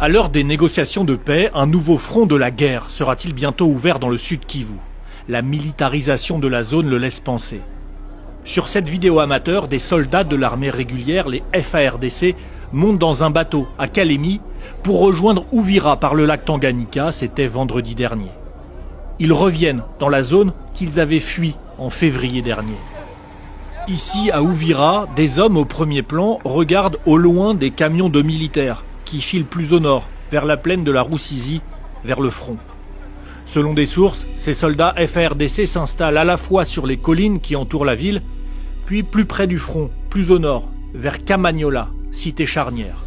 À l'heure des négociations de paix, un nouveau front de la guerre sera-t-il bientôt ouvert dans le sud Kivu? La militarisation de la zone le laisse penser. Sur cette vidéo amateur, des soldats de l'armée régulière, les FARDC, montent dans un bateau à Kalemi pour rejoindre Uvira par le lac Tanganyika, c'était vendredi dernier. Ils reviennent dans la zone qu'ils avaient fui en février dernier. Ici, à Uvira, des hommes au premier plan regardent au loin des camions de militaires qui filent plus au nord, vers la plaine de la Rusizi, vers le front. Selon des sources, ces soldats FARDC s'installent à la fois sur les collines qui entourent la ville, puis plus près du front, plus au nord, vers Kamanyola, cité charnière.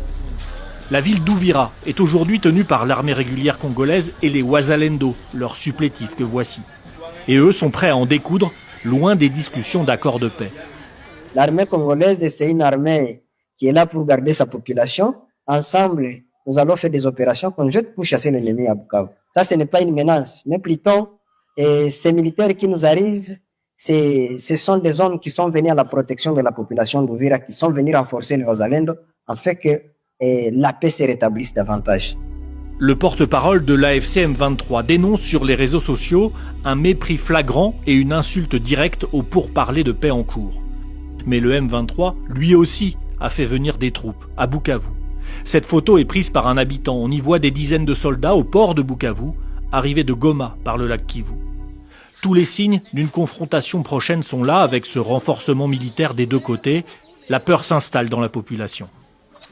La ville d'Uvira est aujourd'hui tenue par l'armée régulière congolaise et les Wazalendo, leurs supplétifs que voici. Et eux sont prêts à en découdre, loin des discussions d'accord de paix. L'armée congolaise, c'est une armée qui est là pour garder sa population. Ensemble, nous allons faire des opérations conjointes pour chasser l'ennemi à Bukavu. Ça, ce n'est pas une menace, mais plutôt, ces militaires qui nous arrivent, ce sont des hommes qui sont venus à la protection de la population d'Uvira, qui sont venus renforcer les Wazalendo, afin que la paix se rétablisse davantage. Le porte-parole de l'AFC M23 dénonce sur les réseaux sociaux un mépris flagrant et une insulte directe aux pourparlers de paix en cours. Mais le M23, lui aussi, a fait venir des troupes à Bukavu. Cette photo est prise par un habitant. On y voit des dizaines de soldats au port de Bukavu, arrivés de Goma par le lac Kivu. Tous les signes d'une confrontation prochaine sont là avec ce renforcement militaire des deux côtés. La peur s'installe dans la population.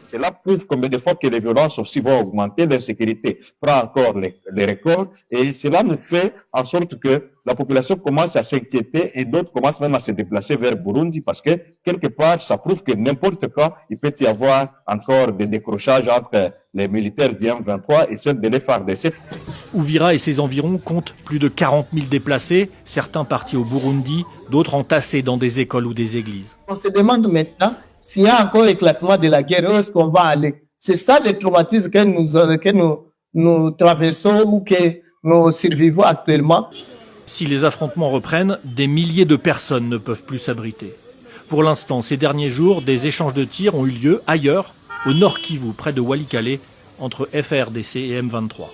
Cela prouve combien de fois que les violences aussi vont augmenter, l'insécurité prend encore les records et cela nous fait en sorte que la population commence à s'inquiéter et d'autres commencent même à se déplacer vers Burundi parce que quelque part ça prouve que n'importe quand il peut y avoir encore des décrochages entre les militaires du M23 et ceux de l'FARDC. Uvira et ses environs comptent plus de 40 000 déplacés, certains partis au Burundi, d'autres entassés dans des écoles ou des églises. On se demande maintenant s'il y a encore éclatement de la guerre, où est-ce qu'on va aller? C'est ça le traumatisme que nous traversons ou que nous survivons actuellement. Si les affrontements reprennent, des milliers de personnes ne peuvent plus s'abriter. Pour l'instant, ces derniers jours, des échanges de tirs ont eu lieu ailleurs, au nord Kivu, près de Walikale, entre FARDC et M23.